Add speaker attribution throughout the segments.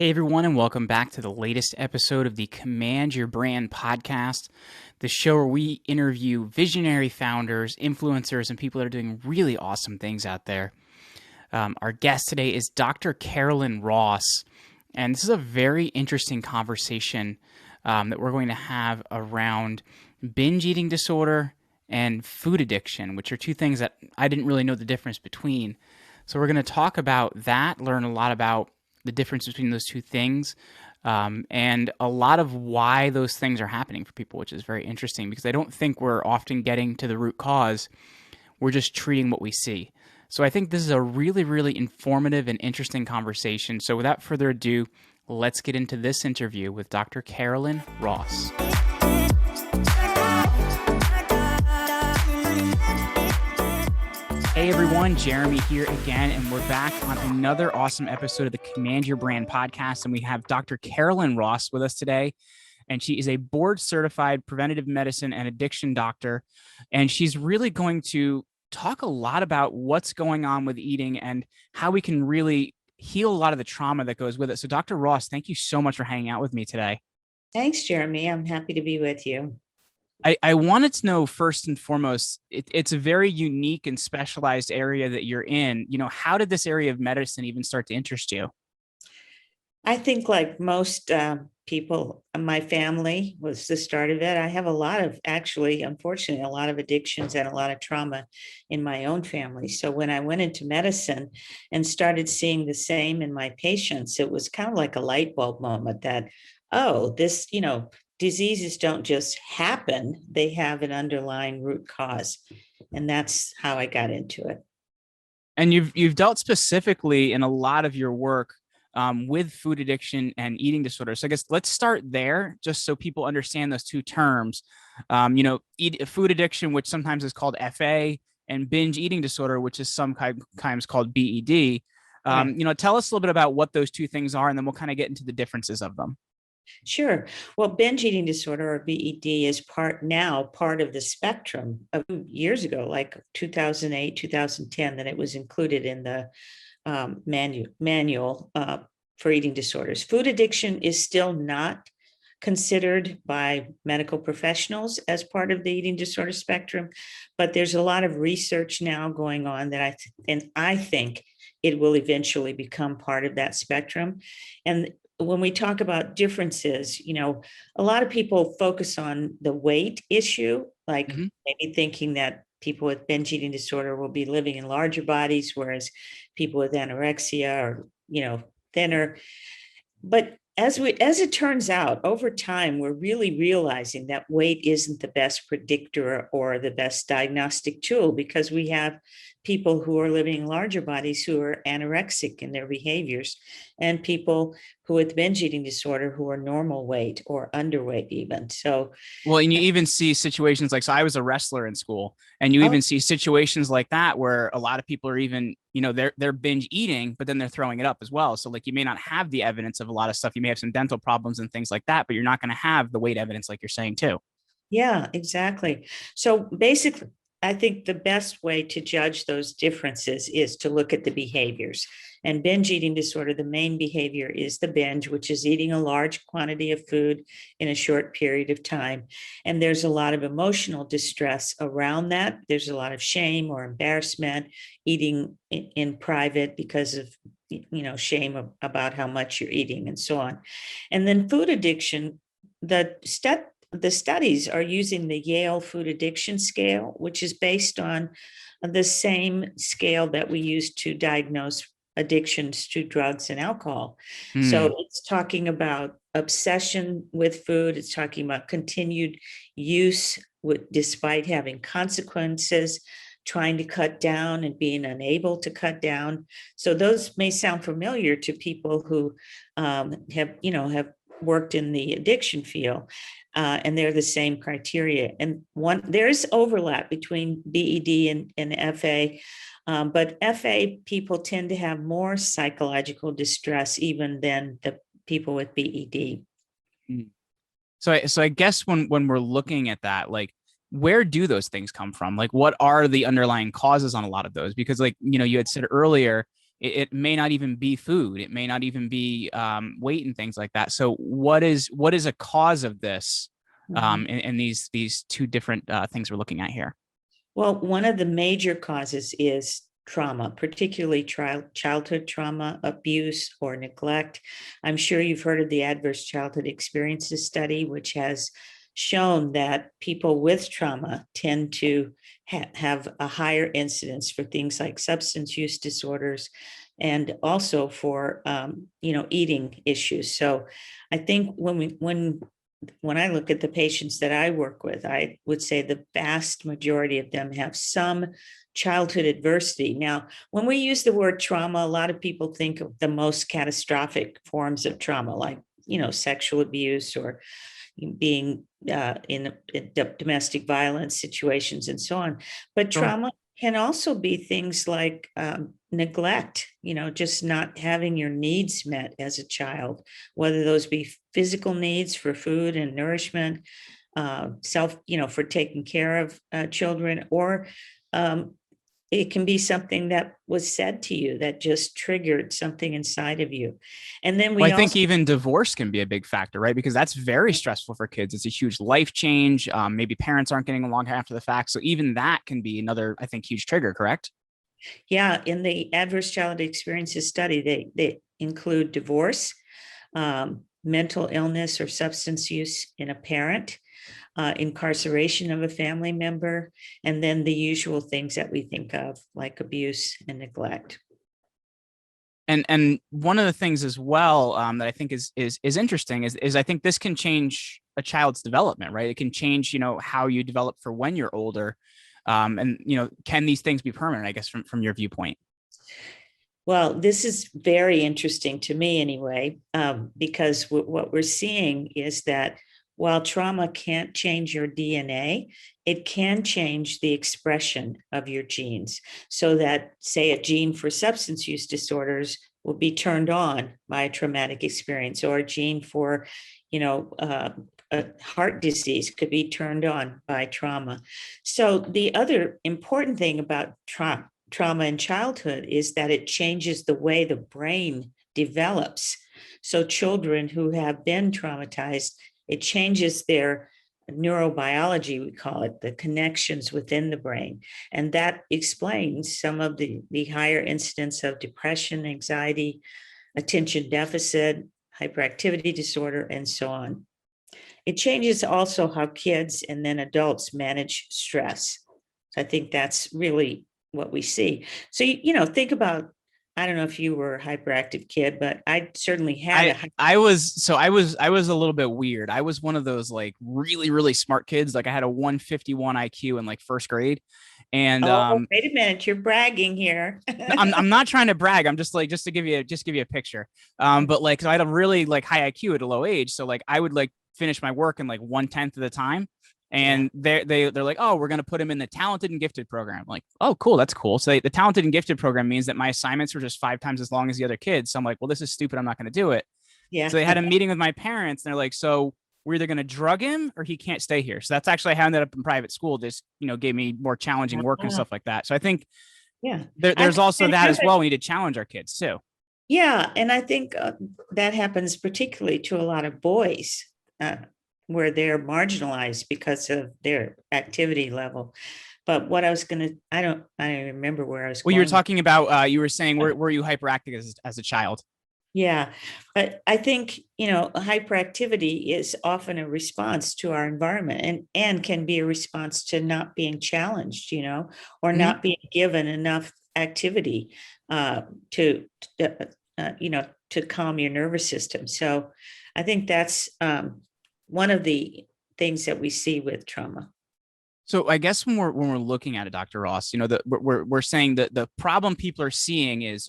Speaker 1: Hey everyone, and welcome back to the latest episode of the Command Your Brand podcast, the show where we interview visionary founders, influencers, and people that are doing really awesome things out there. Our guest today is Dr. Carolyn Ross, and this is a very interesting conversation that we're going to have around binge eating disorder and food addiction, which are two things that I didn't really know the difference between. So we're going to talk about that, learn a lot about the difference between those two things, and a lot of why those things are happening for people, which is very interesting because I don't think we're often getting to the root cause. We're just treating what we see. So I think this is a really, really informative and interesting conversation. So without further ado, let's get into this interview with Dr. Carolyn Ross. Hey everyone, Jeremy here again, and we're back on another awesome episode of the Command Your Brand podcast, and we have Dr. Carolyn Ross with us today, and she is a board-certified preventive medicine and addiction doctor, and she's really going to talk a lot about what's going on with eating and how we can really heal a lot of the trauma that goes with it. So Dr. Ross, thank you so much for hanging out with me today.
Speaker 2: Thanks, Jeremy. I'm happy to be with you.
Speaker 1: I wanted to know first and foremost, it's a very unique and specialized area that you're in. How did this area of medicine even start to interest you?
Speaker 2: I think like most people, my family was the start of it. I have unfortunately, a lot of addictions and a lot of trauma in my own family. So when I went into medicine and started seeing the same in my patients, it was kind of like a light bulb moment that, diseases don't just happen, they have an underlying root cause. And that's how I got into it.
Speaker 1: And you've dealt specifically in a lot of your work with food addiction and eating disorders. So I guess let's start there, just so people understand those two terms. Food addiction, which sometimes is called FA, and binge eating disorder, which is sometimes called BED.
Speaker 2: Right.
Speaker 1: Tell us a little bit about what those two things are, and then we'll kind of get into the differences of them.
Speaker 2: Sure. Well, binge eating disorder or BED is part of the spectrum of years ago, like 2008, 2010, that it was included in the manual for eating disorders. Food addiction is still not considered by medical professionals as part of the eating disorder spectrum, but there's a lot of research now going on that I think it will eventually become part of that spectrum. And when we talk about differences, a lot of people focus on the weight issue, like maybe thinking that people with binge eating disorder will be living in larger bodies, whereas people with anorexia are, thinner. But as it turns out, over time, we're really realizing that weight isn't the best predictor or the best diagnostic tool, because we have people who are living in larger bodies who are anorexic in their behaviors, and people who with binge eating disorder who are normal weight or underweight even. So,
Speaker 1: well, and you even see situations like, so I was a wrestler in school, and you even see situations like that where a lot of people are even, they're binge eating, but then they're throwing it up as well. So like, you may not have the evidence of a lot of stuff. You may have some dental problems and things like that, but you're not going to have the weight evidence like you're saying too.
Speaker 2: yeah, exactly. So basically, I think the best way to judge those differences is to look at the behaviors. And binge eating disorder, the main behavior is the binge, which is eating a large quantity of food in a short period of time. And there's a lot of emotional distress around that. There's a lot of shame or embarrassment, eating in private because of shame about how much you're eating and so on. And then food addiction, the studies are using the Yale Food Addiction Scale, which is based on the same scale that we use to diagnose addictions to drugs and alcohol. So it's talking about obsession with food. It's talking about continued use despite having consequences, trying to cut down and being unable to cut down. So those may sound familiar to people who have worked in the addiction field. And they're the same criteria. And there's overlap between BED and FA, but FA people tend to have more psychological distress even than the people with BED.
Speaker 1: So I guess when we're looking at that, like, where do those things come from? Like, what are the underlying causes on a lot of those? Because, like, you had said earlier, It may not even be food. It may not even be weight and things like that. So what is a cause of this
Speaker 2: Mhm.
Speaker 1: in these two different things we're looking at here?
Speaker 2: Well, one of the major causes is trauma, particularly childhood trauma, abuse, or neglect. I'm sure you've heard of the Adverse Childhood Experiences Study, which has shown that people with trauma tend to have a higher incidence for things like substance use disorders and also for eating issues. So I think when I look at the patients that I work with, I would say the vast majority of them have some childhood adversity. Now, when we use the word trauma, a lot of people think of the most catastrophic forms of trauma, like, sexual abuse or being in domestic violence situations and so on. But
Speaker 1: Sure.
Speaker 2: trauma can also be things like neglect, just not having your needs met as a child, whether those be physical needs for food and nourishment, for taking care of children, or um, it can be something that was said to you that just triggered something inside of you. And then
Speaker 1: Well, I
Speaker 2: we
Speaker 1: think
Speaker 2: also,
Speaker 1: even divorce can be a big factor, right? Because that's very stressful for kids. It's a huge life change. Maybe parents aren't getting along after the fact. So even that can be another, I think, huge trigger, correct?
Speaker 2: yeah, in the Adverse Childhood Experiences Study, they include divorce, mental illness or substance use in a parent, incarceration of a family member, and then the usual things that we think of, like abuse and neglect.
Speaker 1: And one of the things as well that I think is interesting is I think this can change a child's development, right? It can change, how you develop for when you're older. And can these things be permanent, I guess, from your viewpoint?
Speaker 2: Well, this is very interesting to me anyway, because what we're seeing is that while trauma can't change your DNA, it can change the expression of your genes so that, say, a gene for substance use disorders will be turned on by a traumatic experience, or a gene for, a heart disease could be turned on by trauma. So the other important thing about trauma in childhood is that it changes the way the brain develops. So children who have been traumatized, it changes their neurobiology, we call it, the connections within the brain. And that explains some of the higher incidence of depression, anxiety, attention deficit, hyperactivity disorder, and so on. It changes also how kids and then adults manage stress. So I think that's really what we see. So, think about, I don't know if you were a hyperactive kid, but I certainly had
Speaker 1: I
Speaker 2: a,
Speaker 1: I was so I was a little bit weird. I was one of those like really really smart kids. Like I had a 151 IQ in like first grade, and
Speaker 2: oh, wait a minute, you're bragging here.
Speaker 1: I'm not trying to brag. I'm just like just to give you a picture. But like so I had a really like high IQ at a low age, so like I would like finish my work in like 1/10 of the time.
Speaker 2: Yeah.
Speaker 1: And they're like, oh, we're gonna put him in the talented and gifted program. I'm like, oh, cool, that's cool. So the talented and gifted program means that my assignments were just 5 times as long as the other kids. So I'm like, well, this is stupid. I'm not gonna do it.
Speaker 2: Yeah.
Speaker 1: So they had a meeting with my parents, and they're like, so we're either going to drug him or he can't stay here. So that's actually how I ended up in private school. Just, gave me more challenging work and
Speaker 2: Ah,
Speaker 1: stuff like that. So I think
Speaker 2: yeah. I
Speaker 1: there's
Speaker 2: think
Speaker 1: also
Speaker 2: that
Speaker 1: that as
Speaker 2: happens.
Speaker 1: well. We need to challenge our kids too.
Speaker 2: Yeah. And I think that happens particularly to a lot of boys, uh, where they're marginalized because of their activity level. But what I was going to, I don't remember where I was
Speaker 1: Well, you were
Speaker 2: going with.
Speaker 1: talking about, you were saying, were you hyperactive as a child?
Speaker 2: Yeah, but I think, hyperactivity is often a response to our environment, and can be a response to not being challenged, or
Speaker 1: Mm-hmm.
Speaker 2: not being given enough activity uh, to, to calm your nervous system. So I think that's one of the things that we see with trauma.
Speaker 1: So I guess when we're looking at it, Dr. Ross, that we're saying that the problem people are seeing is,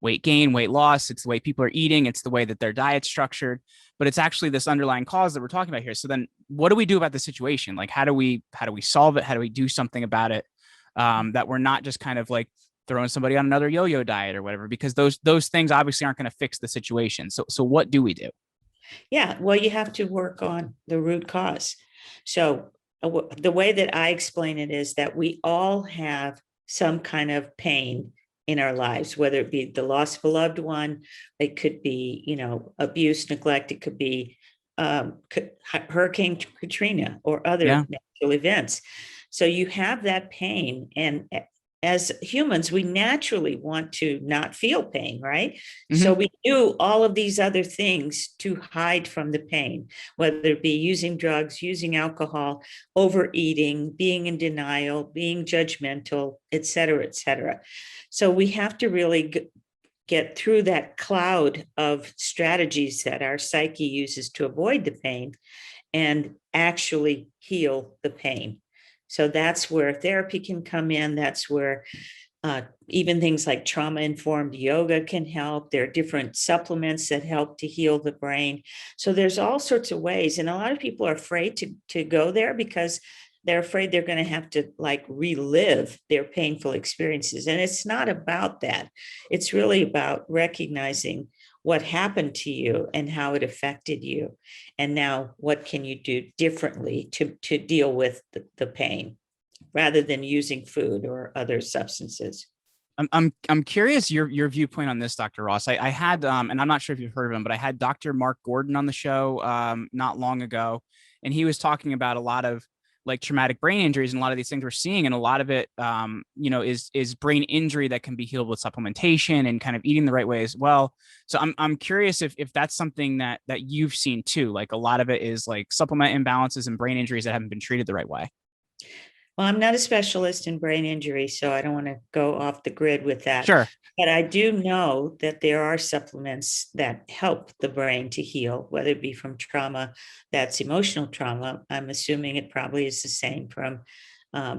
Speaker 1: weight gain, weight loss. It's the way people are eating. It's the way that their diet's structured, but it's actually this underlying cause that we're talking about here. So then what do we do about the situation? Like, how do we solve it? How do we do something about it? That we're not just kind of like throwing somebody on another yo-yo diet or whatever, because those things obviously aren't going to fix the situation. So what do we do?
Speaker 2: Yeah, well, you have to work on the root cause. So, the way that I explain it is that we all have some kind of pain in our lives, whether it be the loss of a loved one, it could be, abuse, neglect, it could be Hurricane Katrina or other
Speaker 1: Yeah.
Speaker 2: natural events. So you have that pain, and as humans, we naturally want to not feel pain, right?
Speaker 1: Hmm.
Speaker 2: So we do all of these other things to hide from the pain, whether it be using drugs, using alcohol, overeating, being in denial, being judgmental, et cetera, et cetera. So we have to really get through that cloud of strategies that our psyche uses to avoid the pain and actually heal the pain. So that's where therapy can come in. That's where even things like trauma-informed yoga can help. There are different supplements that help to heal the brain. So there's all sorts of ways. And a lot of people are afraid to go there because they're afraid they're going to have to like relive their painful experiences. And it's not about that. It's really about recognizing what happened to you and how it affected you. And now what can you do differently to deal with the pain rather than using food or other substances.
Speaker 1: I'm curious your viewpoint on this, Dr. Ross. I had and I'm not sure if you've heard of him, but I had Dr. Mark Gordon on the show not long ago, and he was talking about a lot of like traumatic brain injuries and a lot of these things we're seeing, and a lot of it is brain injury that can be healed with supplementation and kind of eating the right way as well. So I'm curious if that's something that you've seen too. Like a lot of it is like supplement imbalances and brain injuries that haven't been treated the right way.
Speaker 2: Well, I'm not a specialist in brain injury, so I don't want to go off the grid with that.
Speaker 1: Sure.
Speaker 2: But I do know that there are supplements that help the brain to heal, whether it be from trauma that's emotional trauma. I'm assuming it probably is the same from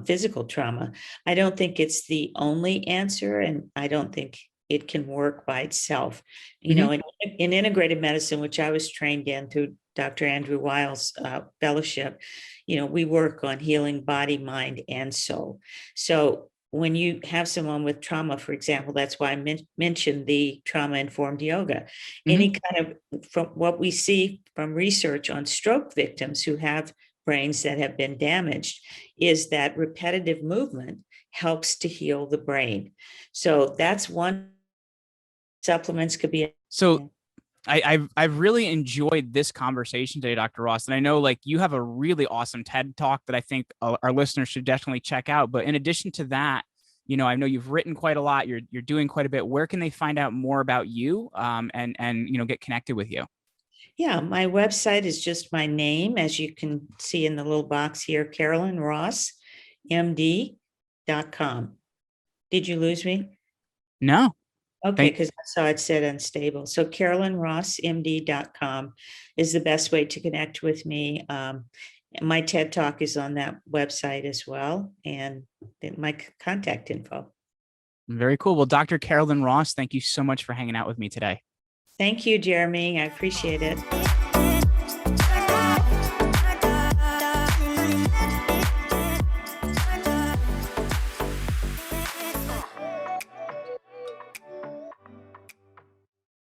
Speaker 2: physical trauma. I don't think it's the only answer, and I don't think it can work by itself.
Speaker 1: Hmm.
Speaker 2: In integrative medicine, which I was trained in through Dr. Andrew Weil's fellowship, we work on healing body, mind, and soul. So when you have someone with trauma, for example, that's why I mentioned the trauma-informed yoga.
Speaker 1: Hmm.
Speaker 2: Any kind of, from what we see from research on stroke victims who have brains that have been damaged, is that repetitive movement helps to heal the brain. So that's one. Supplements could be.
Speaker 1: So I've really enjoyed this conversation today, Dr. Ross, and I know like you have a really awesome TED talk that I think our listeners should definitely check out. But in addition to that, I know you've written quite a lot. You're doing quite a bit. Where can they find out more about you, and get connected with you?
Speaker 2: Yeah, my website is just my name, as you can see in the little box here, Carolyn Ross, MD.com. Did you lose me?
Speaker 1: No,
Speaker 2: Okay,
Speaker 1: thank.
Speaker 2: because I saw it said unstable. So CarolynRossMD.com is the best way to connect with me. My TED Talk is on that website as well, and my contact info.
Speaker 1: Very cool. Well, Dr. Carolyn Ross, thank you so much for hanging out with me today.
Speaker 2: Thank you, Jeremy. I appreciate it.